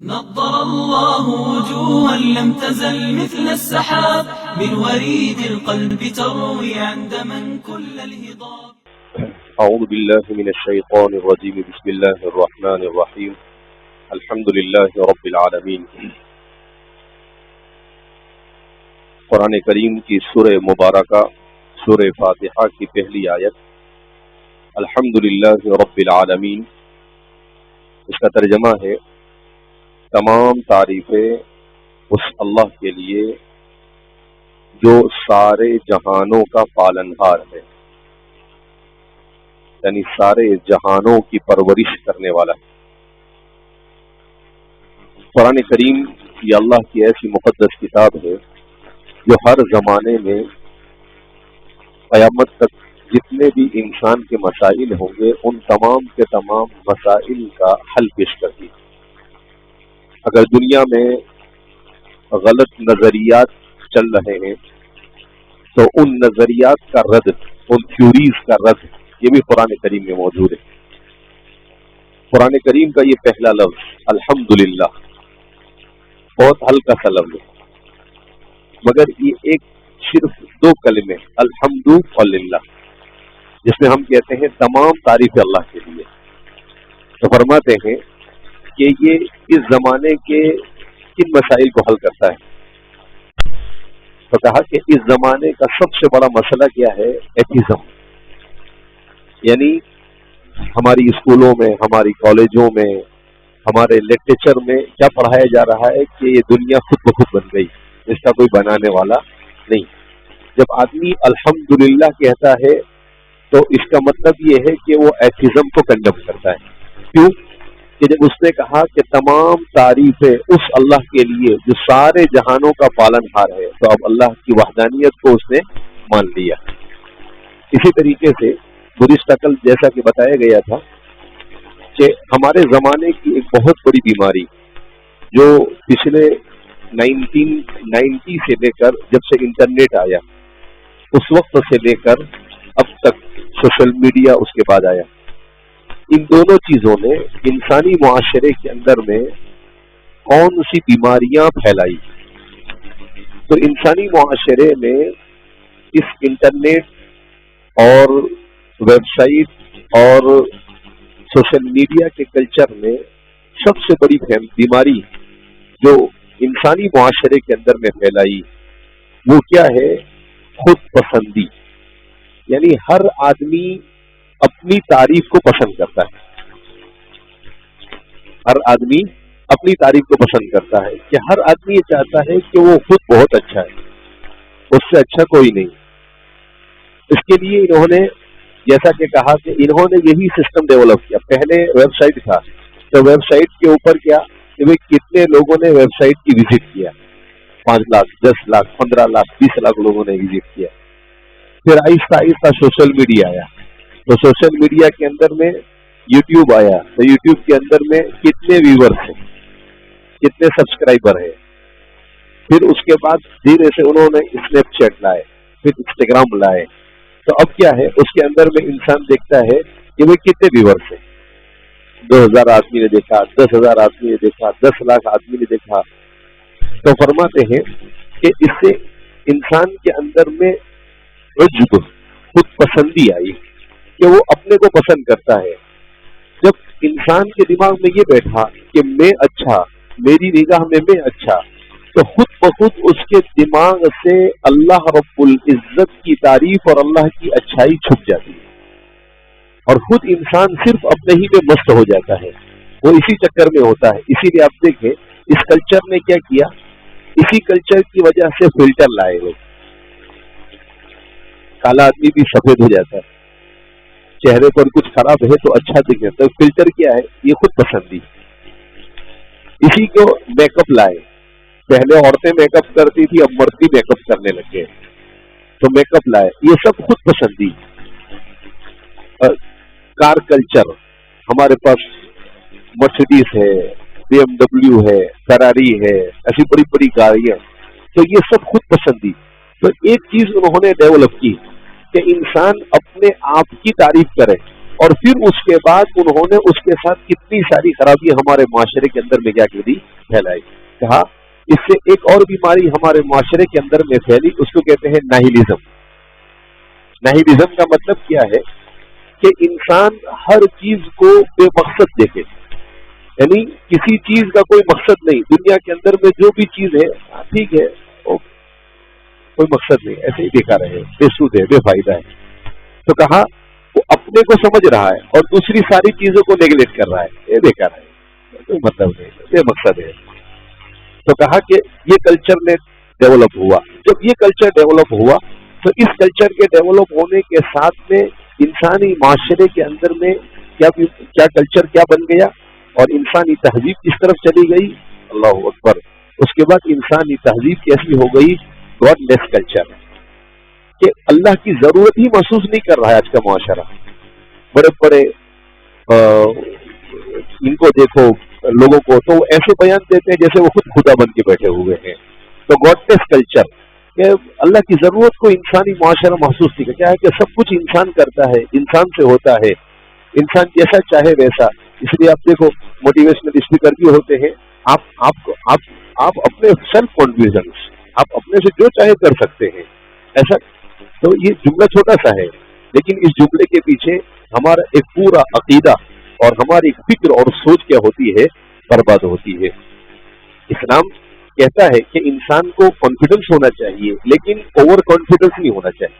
نضر الله وجوها لم تزل مثل السحاب من وريد القلب تروي عند من كل الهضاب. أعوذ بالله من الشيطان الرجيم. بسم الله الرحمن الرحيم. الحمد لله رب العالمين. قرآن کریم کی سورہ مبارکہ سورہ فاتحہ کی پہلی آیت الحمد للہ رب العالمین، اس کا ترجمہ ہے تمام تعریفیں اس اللہ کے لیے جو سارے جہانوں کا پالنہار ہے، یعنی سارے جہانوں کی پرورش کرنے والا ہے۔ قرآن کریم یہ اللہ کی ایسی مقدس کتاب ہے جو ہر زمانے میں قیامت تک جتنے بھی انسان کے مسائل ہوں گے ان تمام کے تمام مسائل کا حل پیش کرتی ہے۔ اگر دنیا میں غلط نظریات چل رہے ہیں تو ان نظریات کا رد، ان تھیوریز کا رد، یہ بھی قرآن کریم میں موجود ہے۔ قرآن کریم کا یہ پہلا لفظ الحمدللہ بہت ہلکا سا لفظ ہے، مگر یہ ایک صرف دو کلمے الحمد للہ، جس میں ہم کہتے ہیں تمام تعریف اللہ کے لیے، تو فرماتے ہیں کہ یہ اس زمانے کے کن مسائل کو حل کرتا ہے۔ تو کہا کہ اس زمانے کا سب سے بڑا مسئلہ کیا ہے؟ ایتھیزم، یعنی ہماری اسکولوں میں، ہماری کالجوں میں، ہمارے لٹریچر میں کیا پڑھایا جا رہا ہے کہ یہ دنیا خود بخود بن گئی، اس کا کوئی بنانے والا نہیں۔ جب آدمی الحمدللہ کہتا ہے تو اس کا مطلب یہ ہے کہ وہ ایتھیزم کو کنڈم کرتا ہے۔ کیوں کہ جب اس نے کہا کہ تمام تعریفیں اس اللہ کے لیے جو سارے جہانوں کا پالن ہار ہے، تو اب اللہ کی وحدانیت کو اس نے مان لیا۔ اسی طریقے سے بدھسٹ عقل جیسا کہ بتایا گیا تھا کہ ہمارے زمانے کی ایک بہت بڑی بیماری جو پچھلے 1990 سے لے کر جب سے انٹرنیٹ آیا اس وقت سے لے کر اب تک سوشل میڈیا اس کے بعد آیا، ان دونوں چیزوں نے انسانی معاشرے کے اندر میں کون سی بیماریاں پھیلائی۔ تو انسانی معاشرے میں اس انٹرنیٹ اور ویب سائٹ اور سوشل میڈیا کے کلچر میں سب سے بڑی بیماری جو انسانی معاشرے کے اندر میں پھیلائی وہ کیا ہے؟ خود پسندی، یعنی ہر آدمی اپنی تعریف کو پسند کرتا ہے۔ ہر آدمی اپنی تعریف کو پسند کرتا ہے کہ ہر آدمی یہ چاہتا ہے کہ وہ خود بہت اچھا ہے، اس سے اچھا کوئی نہیں۔ اس کے لیے انہوں نے جیسا کہ کہا کہ انہوں نے یہی سسٹم ڈیولپ کیا۔ پہلے ویب سائٹ تھا تو ویب سائٹ کے اوپر کیا کہ کتنے لوگوں نے ویب سائٹ کی وزٹ کیا، 5 لاکھ 10 لاکھ 15 لاکھ 20 لاکھ لوگوں نے وزٹ کیا۔ پھر آہستہ آہستہ سوشل میڈیا آیا، تو سوشل میڈیا کے اندر میں یوٹیوب آیا، تو یوٹیوب کے اندر میں کتنے ویورز ہیں، کتنے سبسکرائبر ہیں۔ پھر اس کے بعد دھیرے سے انہوں نے اسنیپ چیٹ لائے، پھر انسٹاگرام لائے، تو اب کیا ہے اس کے اندر میں انسان دیکھتا ہے کہ وہ کتنے ویورز ہیں، 2000 آدمی نے دیکھا، 10,000 آدمی نے دیکھا، 10 لاکھ آدمی نے دیکھا۔ تو فرماتے ہیں کہ اس سے انسان کے اندر میں عجب، خود پسندی آئی کہ وہ اپنے کو پسند کرتا ہے۔ جب انسان کے دماغ میں یہ بیٹھا کہ میں اچھا، میری نگاہ میں میں اچھا، تو خود بخود اس کے دماغ سے اللہ رب العزت کی تعریف اور اللہ کی اچھائی چھپ جاتی ہے، اور خود انسان صرف اپنے ہی میں مست ہو جاتا ہے، وہ اسی چکر میں ہوتا ہے۔ اسی لیے آپ دیکھیں اس کلچر نے کیا کیا، اسی کلچر کی وجہ سے فلٹر لائے ہوئے، کالا آدمی بھی سفید ہو جاتا ہے، چہرے پر کچھ خراب ہے تو اچھا دکھے، تو فلٹر کیا ہے؟ یہ خود پسندی۔ اسی کو میک اپ لائے، پہلے عورتیں میک اپ کرتی تھی، اب مرد بھی میک اپ کرنے لگے، تو میک اپ لائے، یہ سب خود پسندی۔ کار کلچر، ہمارے پاس مرسیڈیز ہے، BMW ہے، فراری ہے، ایسی بڑی بڑی گاڑیاں، تو یہ سب خود پسندی۔ تو ایک چیز انہوں نے ڈیولپ کی کہ انسان اپنے آپ کی تعریف کرے، اور پھر اس کے بعد انہوں نے اس کے ساتھ کتنی ساری خرابیاں ہمارے معاشرے کے اندر میں کیا کی دی، پھیلائی. کہا اس سے ایک اور بیماری ہمارے معاشرے کے اندر میں پھیلی، اس کو کہتے ہیں ناہیلزم. ناہیلزم کا مطلب کیا ہے کہ انسان ہر چیز کو بے مقصد دیکھے، یعنی کسی چیز کا کوئی مقصد نہیں. دنیا کے اندر میں جو بھی چیز ہے ٹھیک ہے، کوئی مقصد نہیں، ایسے ہی دیکھا رہے، بے سود ہے، بے فائدہ ہے. تو کہا وہ اپنے کو سمجھ رہا ہے اور دوسری ساری چیزوں کو نیگلیکٹ کر رہا ہے، یہ بیکار ہے، کوئی مطلب نہیں، بے مقصد ہے. تو کہا کہ یہ کلچر نے ڈیولپ ہوا. جب یہ کلچر ڈیولپ ہوا تو اس کلچر کے ڈیولپ ہونے کے ساتھ میں انسانی معاشرے کے اندر میں کیا کلچر کیا بن گیا اور انسانی تہذیب کس طرف چلی گئی. اللہ اکبر. اس کے بعد انسانی تہذیب کیسی ہو گئی، گاڈ لیس کلچر، کہ اللہ کی ضرورت ہی محسوس نہیں کر رہا ہے آج کا معاشرہ. بڑے بڑے ان کو دیکھو لوگوں کو تو وہ ایسے بیان دیتے ہیں جیسے وہ خود خدا بن کے بیٹھے ہوئے ہیں. تو گاڈ لیس کلچر کہ اللہ کی ضرورت کو انسانی معاشرہ محسوس نہیں کرتا. کیا ہے کہ سب کچھ انسان کرتا ہے، انسان سے ہوتا ہے، انسان جیسا چاہے ویسا. اس لیے آپ دیکھو موٹیویشنل اسپیکر بھی ہوتے ہیں، آپ اپنے سیلف کانفیڈنس آپ اپنے سے جو چاہے کر سکتے ہیں ایسا. تو یہ جملہ چھوٹا سا ہے لیکن اس جملے کے پیچھے ہمارا ایک پورا عقیدہ اور ہماری فکر اور سوچ کیا ہوتی ہے، برباد ہوتی ہے. اسلام کہتا ہے کہ انسان کو کانفیڈنس ہونا چاہیے لیکن اوور کانفیڈنس نہیں ہونا چاہیے.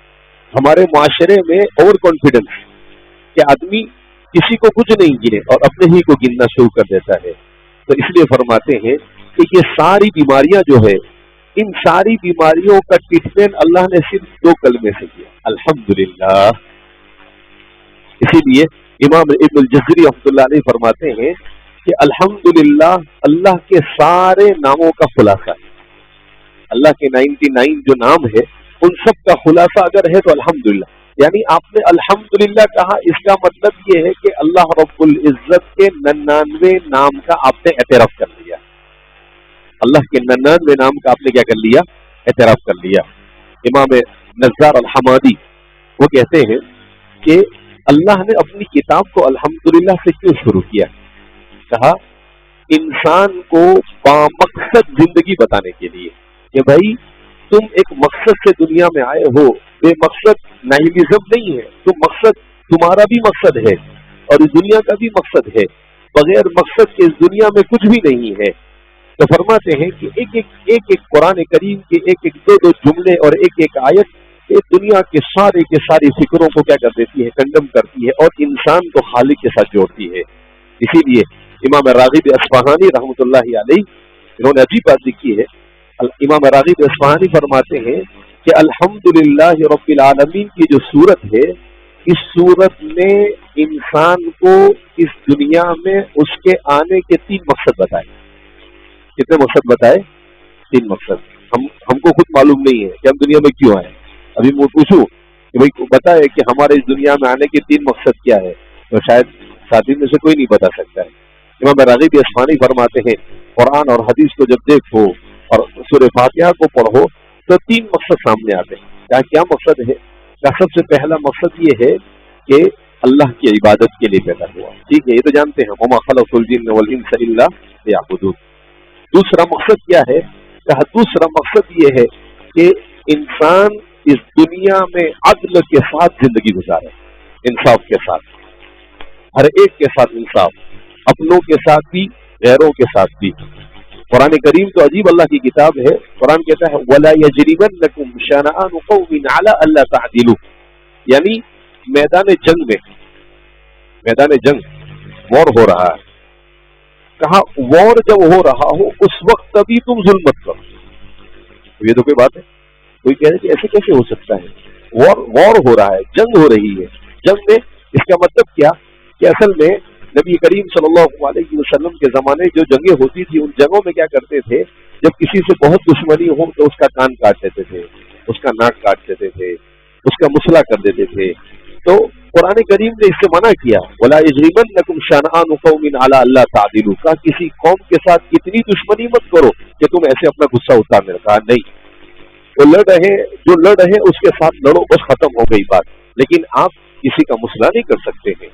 ہمارے معاشرے میں اوور کانفیڈنس کہ آدمی کسی کو کچھ نہیں گنے اور اپنے ہی کو گننا شروع کر دیتا ہے. تو اس لیے فرماتے ہیں کہ یہ ساری بیماریاں جو ہے، ان ساری بیماریوں کا ٹریٹمنٹ اللہ نے صرف 2 کلمے سے کیا، الحمدللہ. اسی لیے امام ابن الجزری رحمۃ اللہ علیہ فرماتے ہیں کہ الحمدللہ اللہ کے سارے ناموں کا خلاصہ ہے. اللہ کے 99 جو نام ہے ان سب کا خلاصہ اگر ہے تو الحمدللہ. یعنی آپ نے الحمدللہ کہا، اس کا مطلب یہ ہے کہ اللہ رب العزت کے 99 نام کا آپ نے اعتراف کر لیا. اللہ کے 99 نام کا آپ نے کیا کر لیا، اعتراف کر لیا. امام نزار الحمادی وہ کہتے ہیں کہ اللہ نے اپنی کتاب کو الحمدللہ سے کیوں شروع کیا؟ کہا انسان کو بامقصد زندگی بتانے کے لیے کہ بھائی تم ایک مقصد سے دنیا میں آئے ہو، بے مقصد ناہیلزم نہیں ہے. تو مقصد تمہارا بھی مقصد ہے اور اس دنیا کا بھی مقصد ہے. بغیر مقصد کے اس دنیا میں کچھ بھی نہیں ہے. تو فرماتے ہیں کہ ایک قرآن کریم کے ایک 2 جملے اور ایک آیت دنیا کے ساری فکروں کو کیا کر دیتی ہے، کنڈم کرتی ہے اور انسان کو خالق کے ساتھ جوڑتی ہے. اسی لیے امام راغب اصفہانی رحمۃ اللہ علیہ انہوں نے عجیب بات لکھی ہے. امام راغب اصفہانی فرماتے ہیں کہ الحمدللہ رب العالمین کی جو صورت ہے، اس صورت نے انسان کو اس دنیا میں اس کے آنے کے 3 مقصد بتائے. کتنے مقصد بتائے؟ 3 مقصد. ہم کو خود معلوم نہیں ہے کہ ہم دنیا میں کیوں آئے. ابھی میں پوچھوں کہ بھائی بتائے کہ ہمارے اس دنیا میں آنے کے 3 مقصد کیا ہے، تو شاید ساتھی میں سے کوئی نہیں بتا سکتا ہے. امام راغب اصفہانی فرماتے ہیں قرآن اور حدیث کو جب دیکھو اور سورہ فاتحہ کو پڑھو تو 3 مقصد سامنے آتے ہیں. کیا مقصد ہے؟ سب سے پہلا مقصد یہ ہے کہ اللہ کی عبادت کے لیے پیدا ہوا. ٹھیک ہے، یہ تو جانتے ہیں وما خلقت الجن والانس الا لیعبدون. دوسرا مقصد کیا ہے؟ دوسرا مقصد یہ ہے کہ انسان اس دنیا میں عدل کے ساتھ زندگی گزارے، انصاف کے ساتھ، ہر ایک کے ساتھ انصاف، اپنوں کے ساتھ بھی غیروں کے ساتھ بھی. قرآن کریم تو عجیب اللہ کی کتاب ہے. قرآن کہتا ہے وَلَا يَجْرِمَنَّكُمْ شَنَآنُ قَوْمٍ عَلَىٰ أَلَّا تَعْدِلُوا. یعنی میدان جنگ وار ہو رہا ہے. کہا وار جب ہو رہا ہو اس وقت کبھی تم ظلم مت کرو. یہ تو کوئی بات ہے، کوئی کہہ رہے کہ ایسے کیسے ہو سکتا ہے؟ وار ہو رہا ہے، جنگ ہو رہی ہے. جنگ میں اس کا مطلب کیا کہ اصل میں نبی کریم صلی اللہ علیہ وسلم کے زمانے جو جنگیں ہوتی تھی ان جنگوں میں کیا کرتے تھے، جب کسی سے بہت دشمنی ہو تو اس کا کان کاٹ دیتے تھے، اس کا ناک کاٹ دیتے تھے، اس کا مسئلہ کر دیتے تھے. تو قرآن کریم نے اس سے منع کیا وَلَا يَجْرِمَنَّكُمْ شَنَآنُ قَوْمٍ عَلَىٰ أَلَّا تَعْدِلُوا. کہا کسی قوم کے ساتھ اتنی دشمنی مت کرو کہ تم ایسے اپنا غصہ اتارنے لگا. نہیں، وہ لڑ رہے اس کے ساتھ لڑو، بس ختم ہو گئی بات. لیکن آپ کسی کا مسئلہ نہیں کر سکتے ہیں.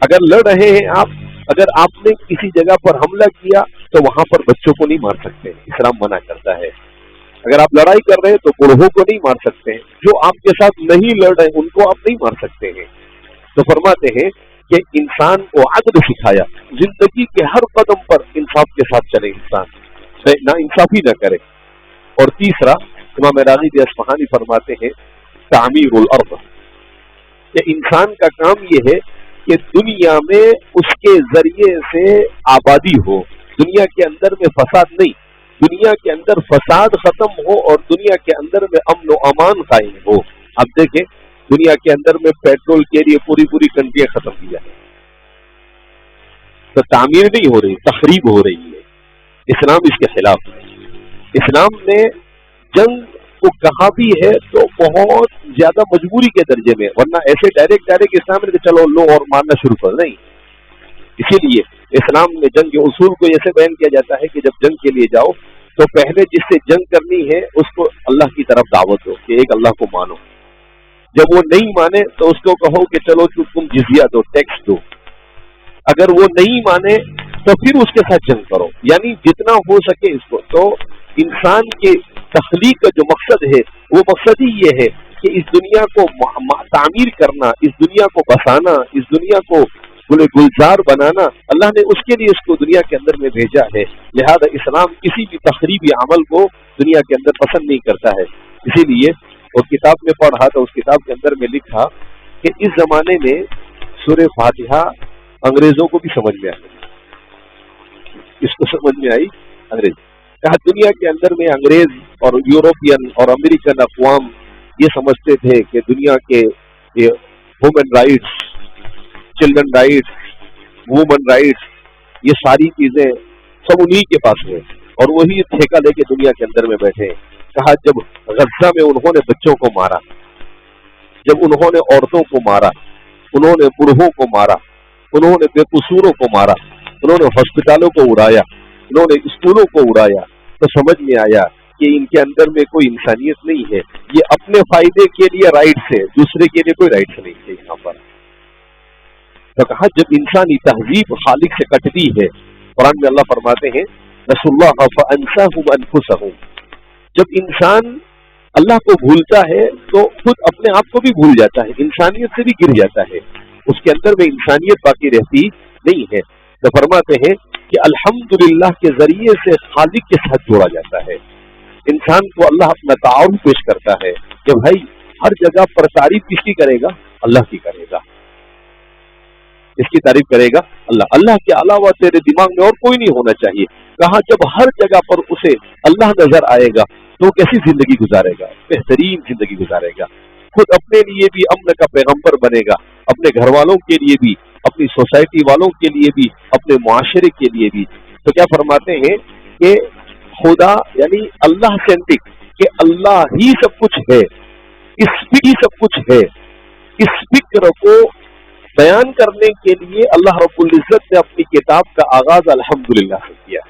اگر لڑ رہے ہیں آپ، اگر آپ نے کسی جگہ پر حملہ کیا تو وہاں پر بچوں کو نہیں مار سکتے، اسلام منع کرتا ہے۔ اگر آپ لڑائی کر رہے ہیں تو بوڑھوں کو نہیں مار سکتے ہیں، جو آپ کے ساتھ نہیں لڑ رہے ان کو آپ نہیں مار سکتے ہیں۔ تو فرماتے ہیں کہ انسان کو عدل سکھایا، زندگی کے ہر قدم پر انصاف کے ساتھ چلے، انسان نا انصافی نہ کرے۔ اور تیسرا، امام راغب اصفہانی فرماتے ہیں تعمیر الارض، کہ انسان کا کام یہ ہے کہ دنیا میں اس کے ذریعے سے آبادی ہو، دنیا کے اندر میں فساد نہیں، دنیا کے اندر فساد ختم ہو اور دنیا کے اندر میں امن و امان قائم ہو۔ اب دیکھیں دنیا کے اندر میں پیٹرول کے لیے پوری کنٹریاں ختم کیا ہے، تو تعمیر نہیں ہو رہی، تخریب ہو رہی ہے۔ اسلام اس کے خلاف ہے۔ اسلام نے جنگ کو کہا بھی ہے تو بہت زیادہ مجبوری کے درجے میں، ورنہ ایسے ڈائریکٹ اسلام نے کہ چلو لو اور مارنا شروع کر، نہیں۔ اسی لیے اسلام میں جنگ کے اصول کو ایسے بیان کیا جاتا ہے کہ جب جنگ کے لیے جاؤ تو پہلے جس سے جنگ کرنی ہے اس کو اللہ کی طرف دعوت دو کہ ایک اللہ کو مانو۔ جب وہ نہیں مانے تو اس کو کہو کہ چلو تم جزیہ دو، ٹیکس دو۔ اگر وہ نہیں مانے تو پھر اس کے ساتھ جنگ کرو، یعنی جتنا ہو سکے اس کو۔ تو انسان کے تخلیق کا جو مقصد ہے وہ مقصد ہی یہ ہے کہ اس دنیا کو تعمیر کرنا، اس دنیا کو بسانا، اس دنیا کو گلزار بنانا، اللہ نے اس کے لیے اس کو دنیا کے اندر میں بھیجا ہے۔ لہذا اسلام کسی بھی تخریبی عمل کو دنیا کے اندر پسند نہیں کرتا ہے۔ اسی لیے اور کتاب میں پڑھ رہا تھا، اس کتاب کے اندر میں لکھا کہ اس زمانے میں سورہ فاتحہ انگریزوں کو بھی سمجھ میں آئی، اس کو سمجھ میں آئی انگریز۔ کہا دنیا کے اندر میں انگریز اور یورپین اور امریکن اقوام یہ سمجھتے تھے کہ دنیا کے human rights, children rights, women rights, یہ ساری چیزیں سب انہی کے پاس ہیں اور وہی ٹھیکہ لے کے دنیا کے اندر میں بیٹھے ہیں۔ کہا جب غزہ میں انہوں نے بچوں کو مارا، جب انہوں نے عورتوں کو مارا، انہوں نے بوڑھوں کو مارا، انہوں نے بے قصوروں کو مارا، انہوں نے ہسپتالوں کو اڑایا، انہوں نے اسکولوں کو اڑایا، تو سمجھ میں آیا کہ ان کے اندر میں کوئی انسانیت نہیں ہے، یہ اپنے فائدے کے لیے رائٹس ہے، دوسرے کے لیے کوئی رائٹس نہیں ہے یہاں پر۔ تو کہا جب انسانی تہذیب خالق سے کٹتی ہے، قرآن میں اللہ فرماتے ہیں رسول اللہ فانساہم انفسہم، جب انسان اللہ کو بھولتا ہے تو خود اپنے آپ کو بھی بھول جاتا ہے، انسانیت سے بھی گر جاتا ہے، اس کے اندر میں انسانیت باقی رہتی نہیں ہے۔ تو فرماتے ہیں کہ الحمدللہ کے ذریعے سے خالق کے ساتھ جوڑا جاتا ہے، انسان کو اللہ اپنا تعارف پیش کرتا ہے کہ بھائی ہر جگہ پر تعریف کس کی کرے گا؟ اللہ کی کرے گا۔ اس کی تعریف کرے گا اللہ کے علاوہ تیرے دماغ میں اور کوئی نہیں ہونا چاہیے۔ کہا جب ہر جگہ پر اسے اللہ نظر آئے گا تو کیسی زندگی گزارے گا؟ بہترین زندگی گزارے گا، خود اپنے لیے بھی امن کا پیغمبر بنے گا، اپنے گھر والوں کے لیے بھی، اپنی سوسائٹی والوں کے لیے بھی، اپنے معاشرے کے لیے بھی۔ تو کیا فرماتے ہیں کہ خدا یعنی اللہ سینٹرک، کہ اللہ ہی سب کچھ ہے، اس ہی سب کچھ ہے۔ اس فکر کو بیان کرنے کے لیے اللہ رب العزت نے اپنی کتاب کا آغاز الحمدللہ سے کیا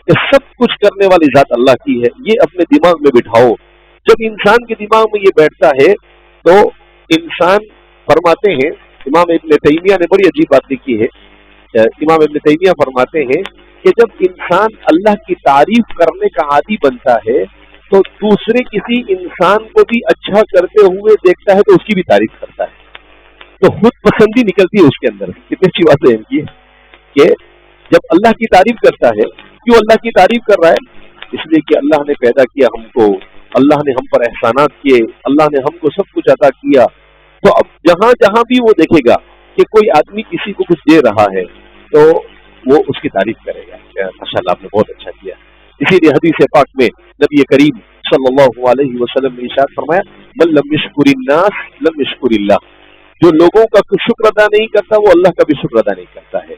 کہ سب کچھ کرنے والی ذات اللہ کی ہے، یہ اپنے دماغ میں بٹھاؤ۔ جب انسان کے دماغ میں یہ بیٹھتا ہے تو انسان، فرماتے ہیں امام ابن تیمیہ نے بڑی عجیب بات لکھی ہے، امام ابن تیمیہ فرماتے ہیں کہ جب انسان اللہ کی تعریف کرنے کا عادی بنتا ہے تو دوسرے کسی انسان کو بھی اچھا کرتے ہوئے دیکھتا ہے تو اس کی بھی تعریف کرتا ہے، تو خود پسندی نکلتی ہے اس کے اندر۔ کتنی اچھی بات ہے ان کی کہ جب اللہ کی تعریف کرتا ہے، کیوں اللہ کی تعریف کر رہا ہے؟ اس لیے کہ اللہ نے پیدا کیا ہم کو، اللہ نے ہم پر احسانات کیے، اللہ نے ہم کو سب کچھ عطا کیا۔ تو اب جہاں جہاں بھی وہ دیکھے گا کہ کوئی آدمی کسی کو کچھ دے رہا ہے تو وہ اس کی تعریف کرے گا، ماشاء اللہ آپ نے بہت اچھا کیا۔ اسی لیے حدیث پاک میں نبی کریم صلی اللہ علیہ وسلم نے ارشاد فرمایا من لم یشکر الناس لم یشکر اللہ، جو لوگوں کا شکر ادا نہیں کرتا وہ اللہ کا بھی شکر ادا نہیں کرتا ہے۔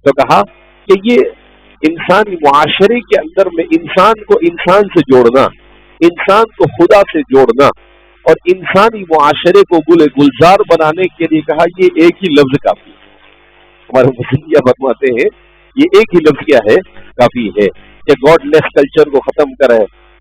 تو کہا کہ یہ انسانی معاشرے کے اندر میں انسان کو انسان سے جوڑنا، انسان کو خدا سے جوڑنا اور انسانی معاشرے کو گلزار بنانے کے لیے کہا یہ ایک ہی لفظ کافی ہے۔ ہمارے مسلم کیا فرماتے ہیں یہ ایک ہی لفظ کیا ہے؟ کافی ہے کہ گاڈ لیس کلچر کو ختم کرے،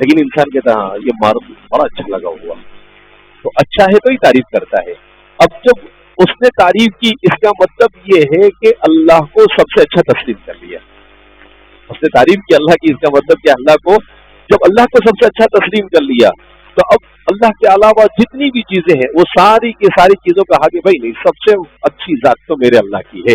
لیکن انسان کہتا ہاں یہ ماربل بڑا اچھا لگا ہوا، تو اچھا ہے تو ہی تعریف کرتا ہے۔ اب جب اس نے تعریف کی، اس کا مطلب یہ ہے کہ اللہ کو سب سے اچھا تسلیم کر لیا۔ اس نے تعریف کی اللہ کی، اس کا مطلب کہ اللہ کو، جب اللہ کو سب سے اچھا تسلیم کر لیا تو اب اللہ کے علاوہ جتنی بھی چیزیں ہیں وہ ساری کی ساری چیزوں کا حق ہے، بھائی نہیں، سب سے اچھی ذات تو میرے اللہ کی ہے،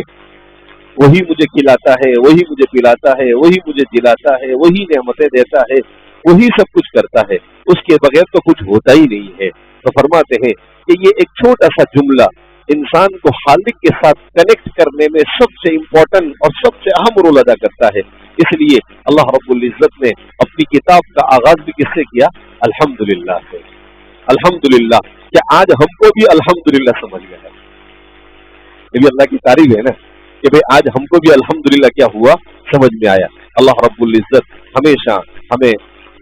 وہی مجھے کھلاتا ہے، وہی مجھے پلاتا ہے، وہی مجھے جلاتا ہے، وہی نعمتیں دیتا ہے، وہی سب کچھ کرتا ہے، اس کے بغیر تو کچھ ہوتا ہی نہیں ہے۔ تو فرماتے ہیں کہ یہ ایک چھوٹا سا جملہ انسان کو خالق کے ساتھ کنیکٹ کرنے میں سب سے امپورٹنٹ اور سب سے اہم رول ادا کرتا ہے۔ اس لیے اللہ رب العزت نے اپنی کتاب کا آغاز بھی کس سے کیا؟ الحمدللہ سے۔ الحمدللہ، کہ آج ہم کو بھی الحمدللہ سمجھ گیا ہے، یہ بھی اللہ کی تعریف ہے نا، کہ بھئی آج ہم کو بھی الحمدللہ کیا ہوا، سمجھ میں آیا۔ اللہ رب العزت ہمیشہ ہمیں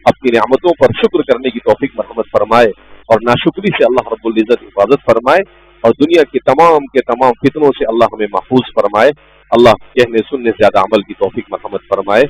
اپنی نعمتوں پر شکر کرنے کی توفیق مرحمت فرمائے، اور ناشکری سے اللہ رب العزت حفاظت فرمائے، اور دنیا کے تمام فتنوں سے اللہ ہمیں محفوظ فرمائے۔ اللہ کہنے سننے زیادہ عمل کی توفیق مرحمت فرمائے۔